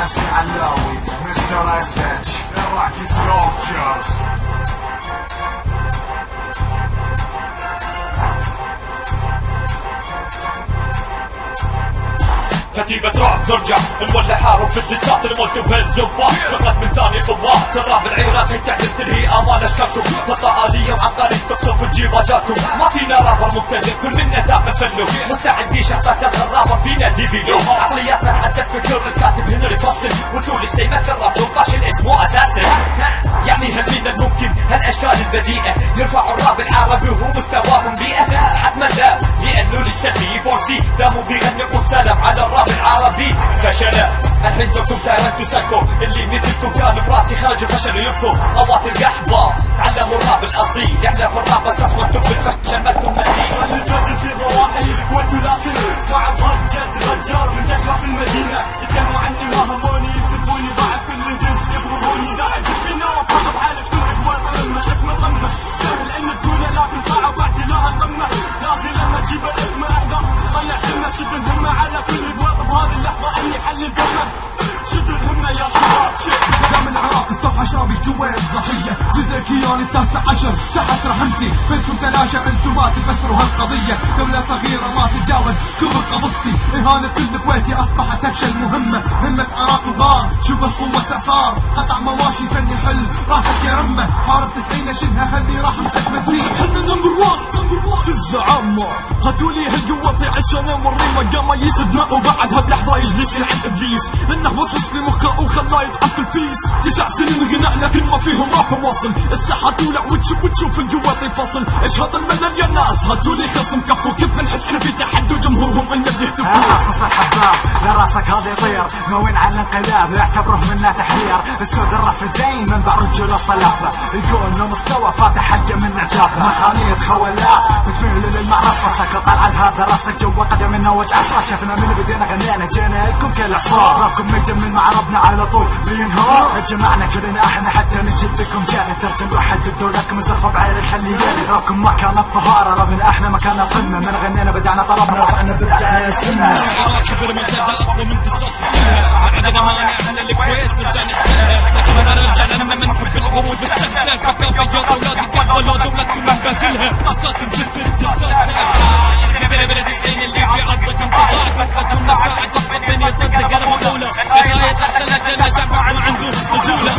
MC Alawi, Mr. SH, Iraqi Soldiers. كتيبة رعب نرجع نولع حارب في الدسات الموت وبنز وفاق نخلط من ثاني قوات كراب العراقي تعلم تنهي امال اشكالكم خطة آلية وعن طريق تقصف تجيب اجالكم ما فينا رابر مبتدئ كل منا تابع فنه مستعدين شحطة تصغر رابر فينا ديفيلو عقلياتنا حتى فكر الكاتب هنري فاستن وتولي سيمثل راب فاشل اسمه اساسا يعني هل من الممكن هالاشكال البديئة يرفعوا الراب العربي وهو مستواهم بيئة حتما لا لانه لسه في فورسي داموا بيغنقوا السلام على الراب العربي فشلا الحين دوكم تارنتو سكو اللي مثلكم كانوا في راسي خرجوا فشلوا يبكوا خوات القحبة تعلموا الراب الاصيل احنا في الراب اساس وانتم بالفشل مالكم مثيل الرجل في ضواحي الكويت ولكن صعب جد رجال من اشراف المدينة يتكلموا عني ما هموني يسبوني بعد كل جنس يبغوني قاعد فينا وفاض بحالك كل كويت ما اسم الغمة سهل ان تقوله لكن صعب اعتلاها القمة لازم لما تجيب الاسم احضر طلع سنة شد الهمة على كل بوط بهذه اللحظة اني حل القمة شد الهمة يا شباب قدام العراق استوحى شعب الكويت ضحية جزء كيان التاسع عشر تحت رحمتي فيكم تلاشى انتم تفسروا هالقضية دولة صغيرة ما تتجاوز كبر قبضتي اهانة كل كويتي اصبحت تفشل مهمة همة عراق وغار شبه قوة اعصار قطع مواشي فني حل راسك يا رمة حارب 90 شنها خلي راح امسك مزيد احنا نمبر 1 في الزعامة هاتولي هالقوة عشان والريمة قام يسبنا وبعدها بلحظة يجلس يلعن ابليس لانه وسوس في مخه وخلاه يتعطل بيس 9 سنين غناء لكن ما فيهم راب واصل الساحة تولع وتشوف القوة يفصل ايش هذا الملل يا ناس هاتولي خصم كفو كيف بنحس احنا في تحدي وجمهورهم انه بيهتفوا اساس الحباب لراسك هذا يطير ناويين على الانقلاب يعتبروه منا تحذير السود الرافدين منبع رجل الصلابة يقول انه مستوى فاتح حقه من اجابه مخانية خوالات بتميل للمعرصة سكت طلع هذا راسك جوا قدمنا وجع الصح شفنا من بدينا غنينا جينا لكم كل عصار راكم نجم من معربنا على طول بينهار جمعنا كلنا احنا حتى نجدكم جانا ترجم واحد جدوا لكم زخوا بعير الخلياني راكم ما كانت طهارة ربنا احنا ما كان القمة من غنينا بدعنا طلبنا رفعنا برجعنا السنة كبر من تبدا اقوى من قصتنا عندنا مانع احنا الكويت نرجع نحتلها لكن انا رجع لما نحب العروض بالسهله فكافيه اولادي كبلوا دولتكم نبادلها اساس مجفز جسدنا بلد 90 اللي بيعضك انتظارك بتحطهم بساعة تصفى الدنيا صدق انا مقولة بداية احسن لك لنا شبع وعنده رجولة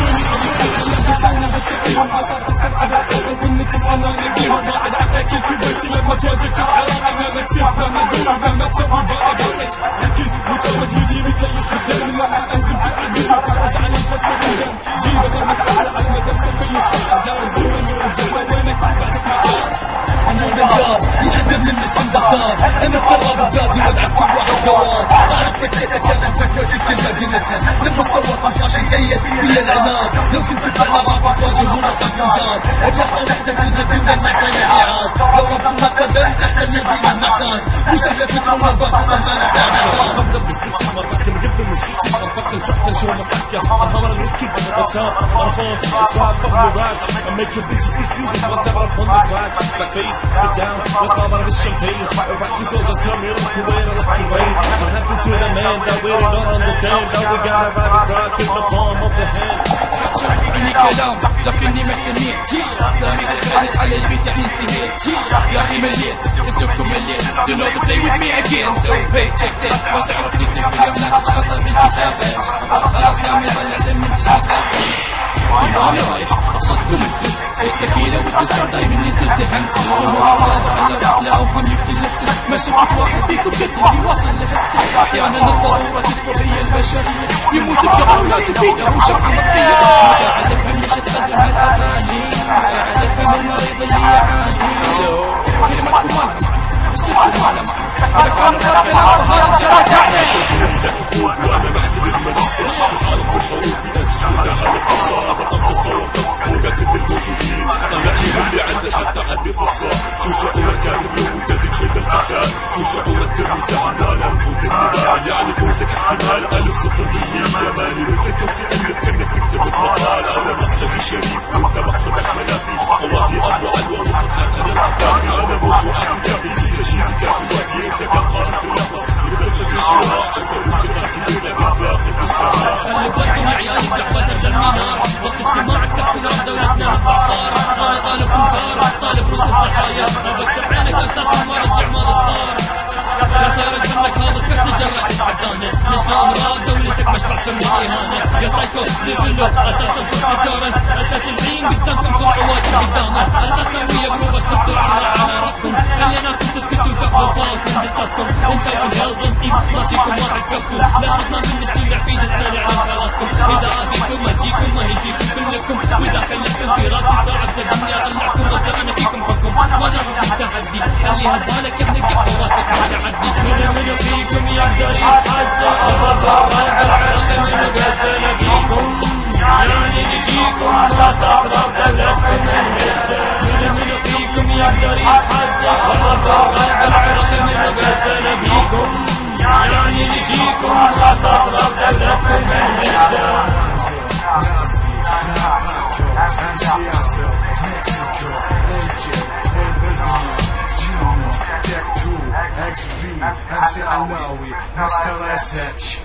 دشينا بتسقيهم حصرتكم عباقتك وانك تسألنا نبيهم واحد عتاكل في بيتي لما تواجهك العراق ما تسيب ما تقول ما تسوي بأباطك تركيز متوج يجي متليس بالدم لما انزل بالعدل رجع لي فسر الدم جيبك لما تعال على المدى مسمي الساعة دار الزمن والجوة وينك بعدك مختار انا نجار يحضر من اسم بطار انا الطراب بلادي وادعس كل واحد قواد اعرف بس اتكلم بكويتي بكلمة قلتها للمستوى طفاشي زيد بي العناد لو كنت بتعمل راب اصوات جمهور طق انجاز بلحظة وحدة تنهدم لنا احنا اعاز لو ربنا صدر احنا اللي فيه معتاز مو سهلة تدخل الباطل ما نحتاج عزاز بقدر بسكتش مرة من قبل مسكتش بطل شحت شو مصكة الهمر الوكيد بتساب عرفان swag fuck me back I make your bitches excuses what's up on the track black face sit down let's not have champagne Iraqi soldiers come here like Kuwait or like Kuwait what happened to the man that we don't understand that we got a rabbit rock in the palm of the hand مني كلام لكني مكنيت تلاميذ خالد على البيت يعني انتهيت يا اخي مليت اسلوبكم مليت you know to play with me again so pay check this ما تعرف تكتب في اليوم لا تشخطر بالكتابة خلاص كامل طلع من تشخطر انا رايح اقصدكم انتم التكيلة والدسر دايما انت اتهمتوا واضح على اوهم يقتل نفسه ما شفت واحد فيكم قد بيواصل لهسه احيانا الضرورة تجبر هي البشرية يموت بقبر لازم فينا وشرحه مطفية ما قاعد افهم ليش تقدم هالاغاني ما قاعد افهم المريض اللي يعاني كلماتكم مالها معنى اسلوبكم مالها معنى اذا كان الراب يلعب بهذا الجرى تعني وانا بعتبر المنصة تحارب بالحروف اسجلنا على القصة بطلت الصوت تصفوقك كل الموجودين طلعني اللي عندك حتى حد يفصل شو شعورك كاتب لو ودك شيء بالقتال شو شعورك ترمي عمالة وجود النبال يعني فوزك احتمال 1000% ماني مفكر تألف كأنك تكتب المقال انا مقصدي شريف وانت مقصدك منافي قواتي ابو عدوى وسطحك انا الخطافي انا موسوعاتي كافي لي تجهيزي كافي وافي انت كان قارن في النفس قدرتك الشراء انت موسيقاك دون مفاقد السماء تم الإهانة يا سايكو ليفلو أساسا كنت أساس الحين قدامكم طلعوا واجد قدامه أساسا ويا جروبك سبتوا على ربكم خليناكم تسكتوا وتاخذوا باص من دساتكم انت والهيلز تيم ما فيكم واحد كفو لاحظنا من نجتمع في دسنا نعلم خلاصكم إذا أبيكم أجيكم ما هي فيكم كلكم وإذا خليتكم في راسي صعب جدني أطلعكم وأصدر أنا فيكم حكم ما نعرف التحدي خليها ببالك يا ابن القحة واسك على عدي من فيكم يقدر يتحدى أفضل بالعرق من قتل بيكم يعني نجيكم وأساس رب دولتكم من فيكم يقدر يتحدى أفضل بالعرق من قتل بيكم يعني نجيكم وأساس رب دولتكم MC Alawi, Mr. SH